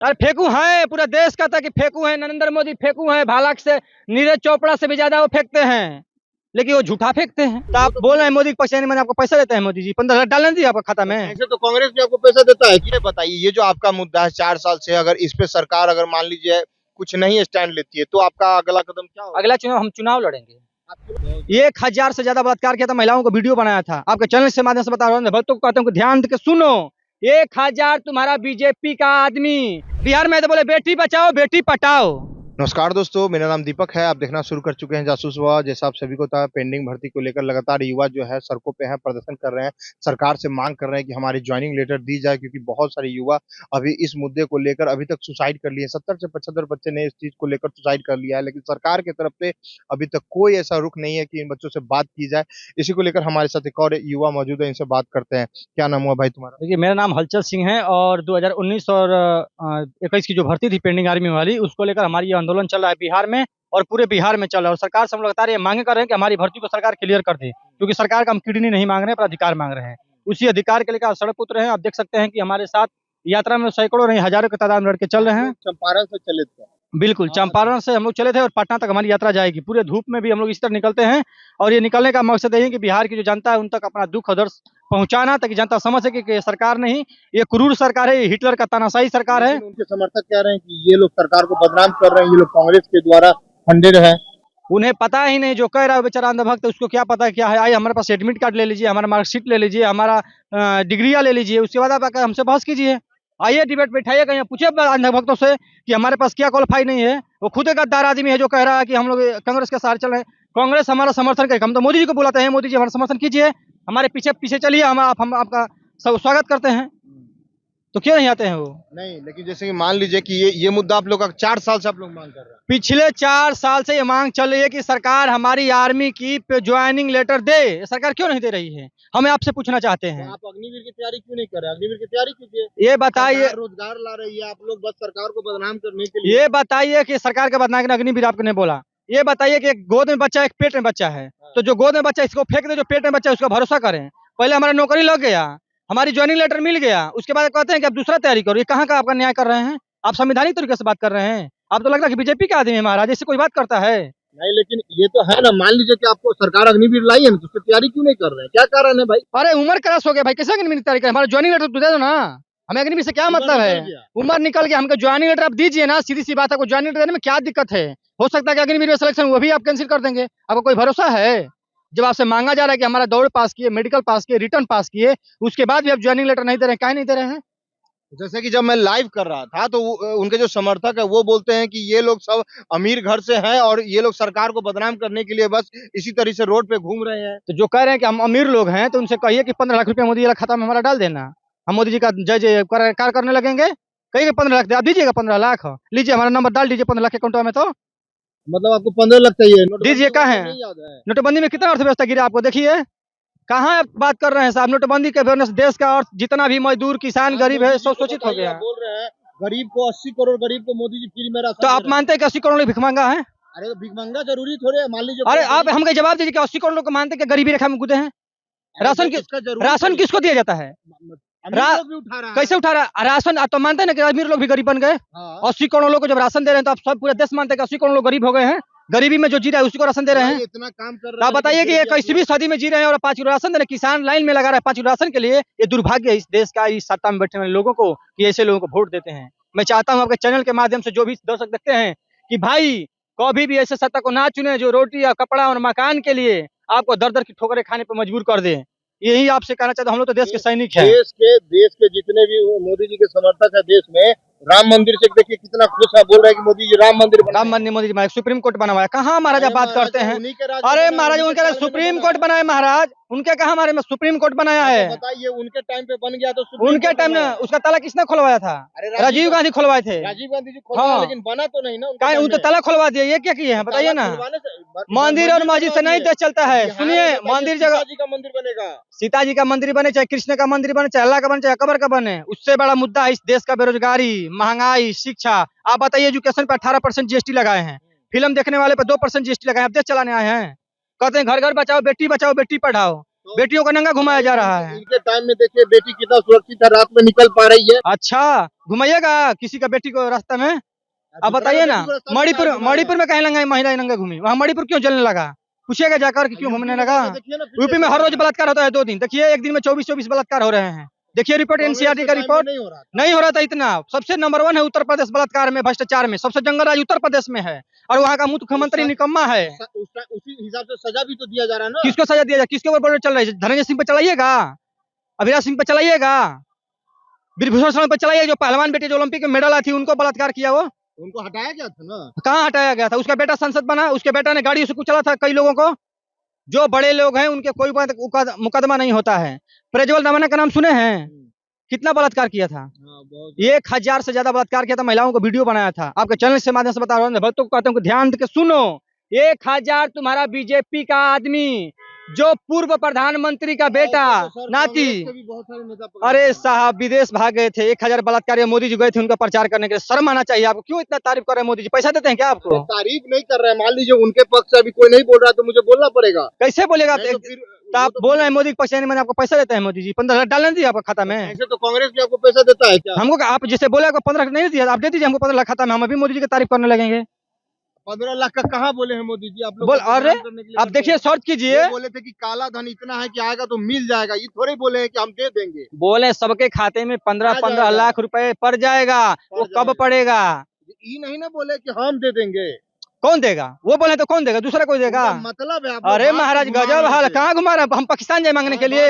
अरे फेंकू है, पूरा देश कहता है कि फेंकू है, नरेंद्र मोदी फेंकू है, भालाक से नीरज चोपड़ा से भी ज्यादा वो फेंकते हैं, लेकिन वो झूठा फेंकते हैं। तो आप बोल रहे हैं मोदी के पैसे नहीं, मैंने आपको पैसा देते हैं मोदी जी, 15,000 डालने दिए आपका खाता में। ऐसे तो कांग्रेस भी आपको पैसा देता है। ये बताइए, ये जो आपका मुद्दा है 4 साल से, अगर इस पे सरकार अगर मान लीजिए कुछ नहीं स्टैंड लेती है, तो आपका अगला कदम क्या होगा? अगला चुनाव हम चुनाव लड़ेंगे। 1,000 से ज्यादा बलात्कार किया था, महिलाओं को वीडियो बनाया था, आपके चैनल से माध्यम से बता रहा हूँ, भक्तों को कहता हूँ ध्यान देकर सुनो। 1,000 तुम्हारा बीजेपी का आदमी बिहार में तो बोले बेटी बचाओ बेटी पटाओ। नमस्कार दोस्तों, मेरा नाम दीपक है। आप देखना शुरू कर चुके हैं जासूस वाह। जैसा आप सभी को पता है, पेंडिंग भर्ती को लेकर लगातार युवा जो है सड़कों पे हैं, प्रदर्शन कर रहे हैं, सरकार से मांग कर रहे हैं कि हमारी ज्वाइनिंग लेटर दी जाए, क्योंकि बहुत सारे युवा अभी इस मुद्दे को लेकर अभी तक सुसाइड कर लिए। 70 से 75 बच्चे ने इस चीज को लेकर सुसाइड कर लिया है, लेकिन सरकार की तरफ से अभी तक कोई ऐसा रुख नहीं है कि इन बच्चों से बात की जाए। इसी को लेकर हमारे साथ एक और युवा मौजूद है, इनसे बात करते हैं। क्या नाम हुआ भाई तुम्हारा? देखिए, मेरा नाम हलचल सिंह है और 2019 और 21 की जो भर्ती थी पेंडिंग आर्मी वाली, उसको लेकर हमारी ये आंदोलन चल रहा है बिहार में, और पूरे बिहार में चल रहा है। और सरकार से हम लगातार ये मांगे कर रहे हैं कि हमारी भर्ती को सरकार क्लियर कर दे, क्योंकि सरकार का हम किडनी नहीं मांग रहे हैं, पर अधिकार मांग रहे हैं। उसी अधिकार के लेकर सड़क उतरे हैं। आप देख सकते हैं कि हमारे साथ यात्रा में सैकड़ों नहीं हजारों की तादाद में लड़के चल रहे हैं। चंपारण से चले थे? बिल्कुल, चंपारण से हम लोग चले थे और पटना तक हमारी यात्रा जाएगी। पूरे धूप में भी हम लोग इस तरह निकलते हैं, और ये निकलने का मकसद यही है कि बिहार की जो जनता है उन तक अपना दुख और दर्द पहुंचाना, ताकि जनता समझ सके कि ये सरकार नहीं, ये क्रूर सरकार है, ये हिटलर का तानाशाही सरकार है। उनके समर्थक कह रहे हैं कि ये लोग सरकार को बदनाम कर रहे हैं, ये लोग कांग्रेस के द्वारा फंडेड है। उन्हें पता ही नहीं, जो कह रहा है बेचारा अंधभक्त, उसको क्या पता है क्या है। आइए हमारे पास एडमिट कार्ड ले लीजिए, हमारा मार्कशीट ले लीजिए, हमारा डिग्रिया ले लीजिए, उसके बाद आप आकर हमसे बहस कीजिए। आइए डिबेट बैठाइए, कहीं पूछिए अंधभक्तों से कि हमारे पास क्या क्वालिफाई नहीं है। वो खुद एक गद्दार आदमी है जो कह रहा है कि हम लोग कांग्रेस के सहारे चल रहे हैं। कांग्रेस हमारा समर्थन करेगा, हम तो मोदी जी को बुलाते हैं, मोदी जी हमारा समर्थन कीजिए, हमारे पीछे पीछे चलिए, हम आपका स्वागत करते हैं। तो क्यों नहीं आते हैं वो? नहीं, लेकिन जैसे कि मान लीजिए कि ये मुद्दा आप लोग का 4 साल से आप लोग मांग कर रहे हैं। पिछले 4 साल से ये मांग चल रही है कि सरकार हमारी आर्मी की ज्वाइनिंग लेटर दे। सरकार क्यों नहीं दे रही है, हमें आपसे पूछना चाहते हैं। तो आप अग्निवीर की तैयारी क्यों नहीं कर रहे? अग्निवीर की तैयारी कीजिए। ये बताइए, रोजगार ला रही है, आप लोग बस सरकार को बदनाम करने के लिए। ये बताइए कि सरकार के बदनाम करने, अग्निवीर आपने नहीं बोला। ये बताइए कि एक गोद में बच्चा एक पेट में बच्चा है, तो जो गोद में बच्चा इसको फेंक दे, जो पेट में बच्चा है उसका भरोसा करें। पहले हमारा नौकरी लग गया, हमारी ज्वाइनिंग लेटर मिल गया, उसके बाद कहते हैं कि आप दूसरा तैयारी करो। ये कहाँ का आपका न्याय कर रहे हैं? आप संवैधानिक तरीके से बात कर रहे हैं? आप तो लग रहा है कि बीजेपी का आदमी है महाराज, इससे कोई बात करता है? नहीं, लेकिन ये तो है ना, मान लीजिए कि आपको सरकार अग्निवीर लाई है ना, तो उसकी तैयारी क्यों नहीं कर रहे हैं? क्या कारण है भाई? अरे उम्र क्रॉस हो गया भाई, कैसे अग्निवीर की तैयारी करें? हमारा ज्वाइनिंग लेटर तो दे दो ना, हमें अग्निवीर से क्या मतलब है? उम्र निकल गया, हमको ज्वाइनिंग लेटर आप दीजिए ना, सीधी सी बात है। ज्वाइनिंग लेटर देने में क्या दिक्कत है? हो सकता है कि अग्निवीर में सिलेक्शन वो भी आप कैंसिल कर देंगे। आपको कोई भरोसा है? जब आपसे मांगा जा रहा है कि हमारा दौड़ पास किए, मेडिकल पास किए, रिटर्न पास किए, उसके बाद भी आप ज्वाइनिंग लेटर नहीं दे रहे हैं, काहे नहीं दे रहे हैं? जैसे कि जब मैं लाइव कर रहा था, तो उनके जो समर्थक है वो बोलते हैं कि ये लोग सब अमीर घर से हैं और ये लोग सरकार को बदनाम करने के लिए बस इसी तरह से रोड पे घूम रहे हैं। तो जो कह रहे हैं कि हम अमीर लोग हैं, तो उनसे कहिए कि 15 लाख रुपया मोदी जी का खाता में हमारा डाल देना, हम मोदी जी का जय जयकार करने लगेंगे। कहिए 15 लाख आप दीजिएगा, 15 लाख लीजिए, हमारा नंबर डाल दीजिए 15 लाख के अकाउंट में। तो मतलब आपको 15 लाख चाहिए? दीजिए। कहाँ है नहीं याद है। नोटबंदी में कितना अर्थव्यवस्था गिरा आपको देखिए? कहाँ आप बात कर रहे हैं साहब? नोटबंदी के वजह से देश का अर्थ, जितना भी मजदूर किसान गरीब है, सब शोषित हो गया। बोल रहे हैं गरीब को 80 करोड़ गरीब को मोदी जी फ्री में राशन तो आप मानते हैं कि 80 करोड़ भिख मांगा है? अरे तो भिखमंगा जरूरी थोड़े है, मान लीजिए। अरे आप हमको जवाब दीजिए कि 80 करोड़ लोग मानते हैं कि गरीबी रेखा में कूदे हैं? राशन किसको दिया जाता है? कैसे उठा रहा है राशन? तो मानते हैं ना कि अमीर लोग भी गरीब बन गए। 80 करोड़ लोग को जब राशन दे रहे हैं, तो आप सब पूरे देश मानते हैं कि 80 करोड़ लोग गरीब हो गए हैं। गरीबी में जो जी रहा है उसी को राशन दे रहे हैं। इतना काम कर तो रहे आप बताइए कि ये 21वीं सदी में जी रहे हैं और 5 किलो राशन दे रहे हैं। किसान लाइन में लगा रहा है 5 किलो राशन के लिए। ये दुर्भाग्य है इस देश का, इस सत्ता में बैठने वाले लोगों को, कि ऐसे लोगों को वोट देते हैं। मैं चाहता हूँ आपके चैनल के माध्यम से जो भी दर्शक देखते हैं कि भाई कभी भी ऐसे सत्ता को ना चुने जो रोटी या कपड़ा और मकान के लिए आपको दर दर की ठोकरें खाने पर मजबूर कर दे। यही आपसे कहना चाहता हूँ, हम लोग तो देश के सैनिक हैं। देश के जितने भी मोदी जी के समर्थक है देश में, राम मंदिर से देखिए कितना खुश है, बोल रहे हैं कि मोदी जी राम मंदिर मोदी जी सुप्रीम कोर्ट बनवाया। कहाँ महाराज आप बात करते हैं? अरे महाराज उनके सुप्रीम कोर्ट बनाए महाराज, उनके कहा हमारे में सुप्रीम कोर्ट बनाया है? बताइए, उनके टाइम पे बन गया तो उनके टाइम में उसका ताला किसने खुलवाया था? राजीव गांधी खुलवाए थे। राजीव गांधी जी खुलवाया, लेकिन बना तो नहीं ना। कहीं उनका ताला खुलवा दिया, ये क्या किए हैं बताइए ना? मंदिर और मस्जिद से नहीं देश चलता है। सुनिए, मंदिर जगह जी का मंदिर बनेगा, सीता जी का मंदिर बने, चाहे कृष्ण का मंदिर बने, चाहे अल्लाह का बने, चाहे अकबर का बने, उससे बड़ा मुद्दा है इस देश का बेरोजगारी, महंगाई, शिक्षा। आप बताइए, एजुकेशन पे 18% जीएसटी लगाए हैं, फिल्म देखने वाले पे 2% जीएसटी लगाए, आप देश चलाने आए हैं। कहते हैं घर घर बचाओ बेटी पढ़ाओ। बेटियों को नंगा घुमाया जा रहा है। इनके टाइम में देखिए बेटी कितना सुरक्षित है, रात में निकल पा रही है। अच्छा, घुमाइएगा किसी का बेटी को रास्ते में? आप बताइए ना, मणिपुर में कहीं लंगा महिला नंगा घूमी, वहाँ मणिपुर क्यों जलने लगा? पूछिएगा जाकर कि क्यों घूमने लगा। यूपी में हर रोज बलात्कार होता है 2 दिन, देखिए एक दिन में 24 बलात्कार हो रहे हैं। देखिए रिपोर्ट एनसीईआरटी का रिपोर्ट नहीं हो रहा था इतना। सबसे नंबर 1 है उत्तर प्रदेश बलात्कार में, भ्रष्टाचार में, सबसे जंगल राज उत्तर प्रदेश में है और वहाँ का मुख्यमंत्री निकम्मा है। उसी हिसाब से सजा भी तो दिया जा रहा है ना। किसको सजा दिया जाए? किसके ऊपर बॉर्डर चल रहा है? धनंजय सिंह पे चलाइएगा, अभिलाष सिंह पे चलाइएगा, ब्रिजभूषण शरण पे चलाइएगा, जो पहलवान बेटी जो ओलंपिक में मेडल आई थी उनको बलात्कार किया। वो उनको हटाया गया था ना। कहाँ हटाया गया था? उसका बेटा संसद बना, उसके बेटा ने गाड़ी से कुचला था कई लोगों को। जो बड़े लोग हैं उनके कोई मुकदमा नहीं होता है। प्रज्वल दमन का नाम सुने हैं? कितना बलात्कार किया था? 1000 से ज्यादा बलात्कार किया था, महिलाओं को वीडियो बनाया था। आपके चैनल से माध्यम से बता रहा हूँ, भक्तों को कहता हूँ ध्यान देकर सुनो। 1000 तुम्हारा बीजेपी का आदमी, जो पूर्व प्रधानमंत्री का बेटा नाती, अरे साहब विदेश भाग गए थे। 1000 बलात्कारी मोदी जी गए थे उनका प्रचार करने के लिए। शर्म आना चाहिए आपको। क्यों इतना तारीफ कर रहे हैं मोदी जी? पैसा देते हैं क्या आपको? तारीफ नहीं कर रहे हैं, मान लीजिए उनके पक्ष से अभी कोई नहीं बोल रहा तो मुझे बोलना पड़ेगा। कैसे बोलेगा? तो आप बोल रहे हैं मोदी के पैसे नहीं, मैंने आपको पैसा देते हैं मोदी जी? 15 लाख डालने दिए आपका खाता में? ऐसे तो कांग्रेस भी आपको पैसा देता है क्या? हमको आप जिसे बोले आपको 15 लाख नहीं दिया, आप दे दीजिए हमको 15 लाख खाता में, हम अभी मोदी जी की तारीफ करने लगेंगे। 15 लाख का कहाँ बोले हैं मोदी जी? आप लोग बोल, अरे आप देखिए सर्च कीजिए। बोले थे कि काला धन इतना है कि आएगा तो मिल जाएगा, ये थोड़े बोले हैं कि हम दे देंगे। बोले सबके खाते में 15 लाख रुपए पड़ जाएगा। वो कब पड़ेगा? ये नहीं ना बोले कि हम दे देंगे। कौन देगा? वो बोले तो कौन देगा? दूसरा कोई देगा? मतलब है अरे महाराज गजब हाल, कहाँ घुमा रहे हैं? हम पाकिस्तान जाए मांगने के लिए?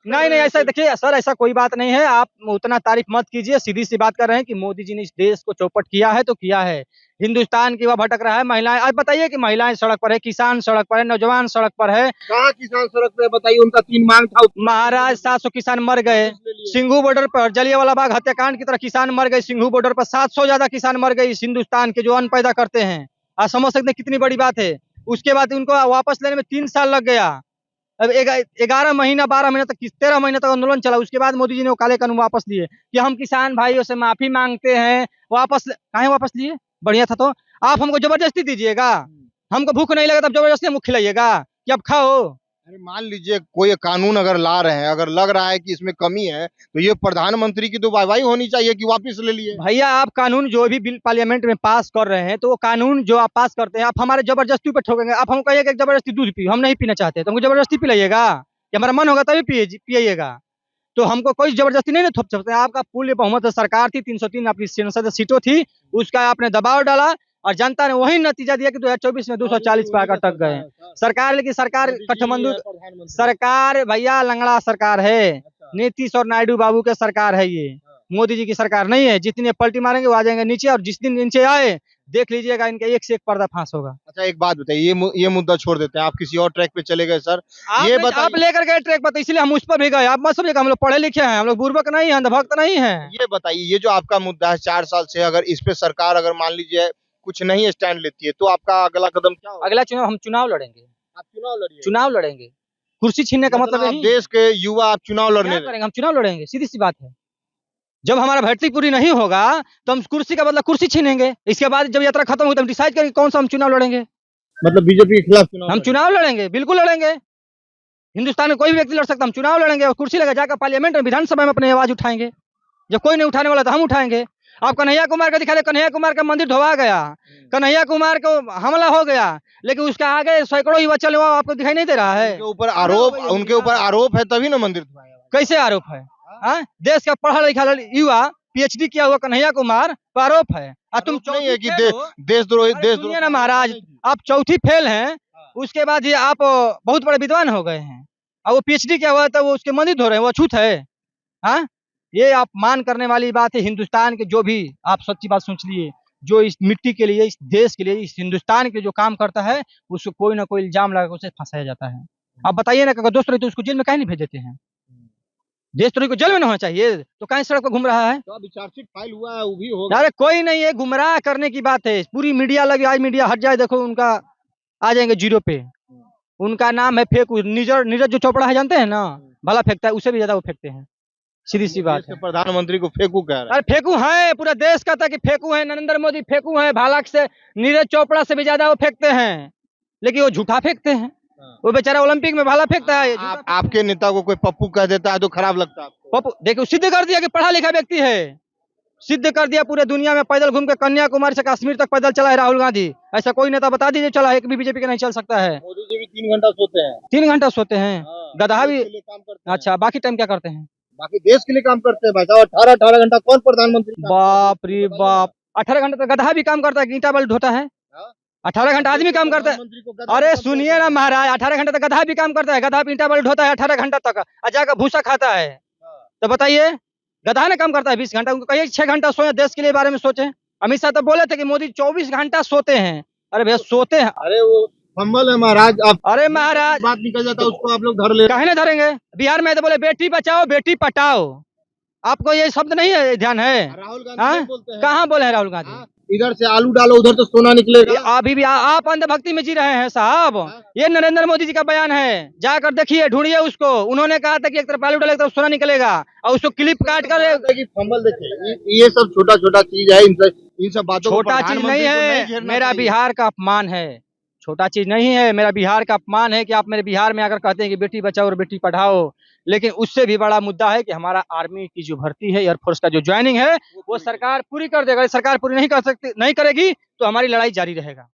नहीं ऐसा देखिए सर, ऐसा कोई बात नहीं है। आप उतना तारीफ मत कीजिए। सीधी सी बात कर रहे हैं कि मोदी जी ने इस देश को चौपट किया है तो किया है। हिंदुस्तान की वह भटक रहा है। महिलाएं, आप बताइए कि महिलाएं सड़क पर है, किसान सड़क पर है, नौजवान सड़क पर है। कहाँ किसान सड़क पे? बताइए, उनका 3 मांग था। महाराज 700 किसान मर गए सिंघू बॉर्डर पर। जलियांवाला बाग हत्याकांड की तरह किसान मर गए सिंघू बॉर्डर पर। 700 ज्यादा किसान मर गए इस हिंदुस्तान के, जो अन्न पैदा करते हैं। आप समझ सकते हैं कितनी बड़ी बात है। उसके बाद उनको वापस लेने में 3 साल लग गया। अब 11 महीना 12 महीना तक 13 महीना तक आंदोलन चला। उसके बाद मोदी जी ने वो काले कानून वापस लिए कि हम किसान भाइयों से माफी मांगते हैं। काहे वापस लिए? बढ़िया था तो। आप हमको जबरदस्ती दीजिएगा? हमको भूख नहीं लगा तब जबरदस्ती हमको खिलाइएगा कि अब खाओ? अरे मान लीजिए कोई कानून अगर ला रहे हैं, अगर लग रहा है कि इसमें कमी है, तो ये प्रधानमंत्री की तो वाहवाही होनी चाहिए कि वापस ले लिए। भैया आप कानून जो भी बिल पार्लियामेंट में पास कर रहे हैं, तो वो कानून जो आप पास करते हैं, आप हमारे जबरदस्ती पे ठोकेंगे। आप हमको कहिएगा जबरदस्ती दूध पियो, हम नहीं पीना चाहते तो हमको जबरदस्ती पिलाइएगा? कि हमारा मन होगा तभी पिएगा? तो हमको कोई जबरदस्ती नहीं ना थोप सकते। आपका पूर्ण बहुमत सरकार थी, 303 आपकी संसद सीटों थी, उसका आपने दबाव डाला और जनता ने वही नतीजा दिया कि 2024 में 240 पे आकर अटक गए सरकार। लेकिन सरकार गठबंधन सरकार भैया लंगड़ा सरकार है। नीतीश और नायडू बाबू के सरकार है ये, मोदी जी की सरकार नहीं है। जितने पलटी मारेंगे वो आ जाएंगे नीचे, और जिस दिन नीचे आए देख लीजिएगा इनका एक से एक पर्दाफाश होगा। अच्छा एक बात बताइए, ये मुद्दा छोड़ देते हैं, आप किसी और ट्रैक पे चले गए सर। ये आप लेकर गए ट्रैक पर, इसलिए हम उस पर भी गए। आप मत समझिएगा हम लोग पढ़े लिखे हैं, हम लोग बुर्बक नहीं है, अंधभक्त नहीं है। ये बताइए, ये जो आपका मुद्दा है 4 साल से, अगर इस पे सरकार अगर मान लीजिए कुछ नहीं स्टैंड लेती है तो आपका अगला कदम क्या होगा? अगला चुनाव हम चुनाव लड़ेंगे। आप चुनाव लड़िए? चुनाव लड़ेंगे। कुर्सी छीनने का मतलब आप देश के युवा, आप चुनाव लड़ने करेंगे? हम चुनाव लड़ेंगे, सीधी सी बात है। जब हमारा भर्ती पूरी नहीं होगा तो हम कुर्सी का बदला कुर्सी छीनेंगे। इसके बाद जब यात्रा खत्म होगी तो हम डिसाइड करेंगे कौन सा हम चुनाव लड़ेंगे। मतलब बीजेपी के खिलाफ चुनाव? हम चुनाव लड़ेंगे, बिल्कुल लड़ेंगे। हिंदुस्तान में कोई भी व्यक्ति लड़ सकता, हम चुनाव लड़ेंगे और कुर्सी लगा जाकर पार्लियामेंट में, विधानसभा में अपनी आवाज उठाएंगे। जब कोई नहीं उठाने वाला तो हम उठाएंगे। आप कन्हैया कुमार का दिखा दे, कन्हैया कुमार का मंदिर ढवा गया, कन्हैया कुमार को हमला हो गया, लेकिन उसके आगे सैकड़ों युवा चले हुए, आपको दिखाई नहीं दे रहा है? उनके ऊपर आरोप है तभी ना मंदिर ढवाया। कैसे आरोप है? देश का पढ़ा लिखा युवा, PhD किया हुआ कन्हैया कुमार पर आरोप है। तुम नहीं है कि देशद्रोही ना महाराज, आप चौथी फेल हैं। उसके बाद ये आप बहुत बड़े विद्वान हो गए हैं और वो PhD किया हुआ तो वो उसके मंदिर धो रहे हैं, वो अछूत है? हाँ, ये आप मान करने वाली बात है। हिंदुस्तान के जो भी, आप सच्ची बात सोच लिए, जो इस मिट्टी के लिए, इस देश के लिए, इस हिंदुस्तान के लिए जो काम करता है, उसको कोई ना कोई इल्जाम लगा उसे फंसाया जाता है। आप बताइए ना, अगर दोस्त तो उसको जेल में काहे नहीं भेज देते हैं? देशद्रोही को जेल में नहीं होना चाहिए तो काहे सड़क पर घूम रहा है? तो अभी चार्जशीट फाइल हुआ है, वो भी होगा। अरे कोई नहीं है, गुमराह करने की बात है। पूरी मीडिया लगी, आज मीडिया हट जाए, देखो उनका आ जाएंगे जीरो पे। उनका नाम है फेंकू। नीरज जो चोपड़ा है जानते हैं ना, भला फेंकता है, उससे भी ज्यादा वो फेंकते हैं। सीधी सी बात है। प्रधानमंत्री को फेंकू कह रहा है? अरे फेंकू है, पूरा देश कहता है कि फेंकू है। नरेंद्र मोदी फेंकू है, भालाक से नीरज चोपड़ा से भी ज्यादा वो फेंकते हैं, लेकिन वो झूठा फेंकते हैं। वो बेचारा ओलंपिक में भाला फेंकता है। आपके नेता को कोई पप्पू कह देता है तो खराब लगता है आपको? पप्पू देखो सिद्ध कर दिया कि पढ़ा लिखा व्यक्ति है, सिद्ध कर दिया पूरे दुनिया में पैदल घूम के कन्याकुमारी से कश्मीर तक पैदल चला है राहुल गांधी। ऐसा कोई नेता बता दीजिए चला, एक भी बीजेपी का नहीं चल सकता है। मोदी जी भी 3 घंटा सोते हैं। 3 घंटा सोते हैं, गधा भी। देश के लिए काम करते हैं। अच्छा, बाकी टाइम क्या करते हैं? बाकी देश के लिए काम करते हैं भाई साहब। 18 घंटा कौन प्रधानमंत्री काम बाप करता है? रे बाप, 18 घंटे तक गधा भी काम करता है, ईंटा बल ढोता है। हाँ? 18 घंटा आदमी काम करता है। प्रधानमंत्री को गधा अरे कब सुनिए बोलते ना हैं? महाराज, 18 घंटे तक गधा भी काम करता है, गधा भी ईंटा बल ढोता है 18 घंटा तक, और जाकर भूसा खाता है। हाँ। तो बताइए, गधा ने काम करता है 20 घंटा, उनको कहिए 6 घंटा सोए, देश के लिए बारे में सोचे। अमित शाह तो बोले थे कि मोदी 24 घंटा सोते हैं। अरे भैया सोते हैं। अरे वो फंबल है महाराज। आप अरे महाराज, बात निकल जाता है उसको आप लोग धर ले। काहे ना धरेंगे? बिहार में तो बोले बेटी बचाओ बेटी पटाओ। आपको ये शब्द नहीं है, ध्यान है? राहुल गांधी हाँ? नहीं बोलते हैं। कहाँ बोले हैं राहुल गांधी? हाँ? इधर से आलू डालो उधर से सोना निकलेगा। अभी भी आप अंधभक्ति में जी रहे हैं साहब। ये नरेंद्र मोदी जी का बयान है, जाकर देखिए, ढूंढिए उसको। उन्होंने कहा था कि एक तरफ आलू डाले एक तरफ सोना निकलेगा, और उसको क्लिप काट कर। कि फंबल देखिए, ये सब छोटा छोटा चीज है। इन सब बातों को छोटा चीज नहीं प्रधानमंत्री को है, घेरना मेरा चाहिए। बिहार का अपमान है। छोटा चीज नहीं है, मेरा बिहार का अपमान है कि आप मेरे बिहार में आकर कहते हैं कि बेटी बचाओ और बेटी पढ़ाओ। लेकिन उससे भी बड़ा मुद्दा है कि हमारा आर्मी की जो भर्ती है, एयरफोर्स का जो ज्वाइनिंग है, वो सरकार पूरी कर देगा। सरकार पूरी नहीं कर सकती, नहीं करेगी तो हमारी लड़ाई जारी रहेगा।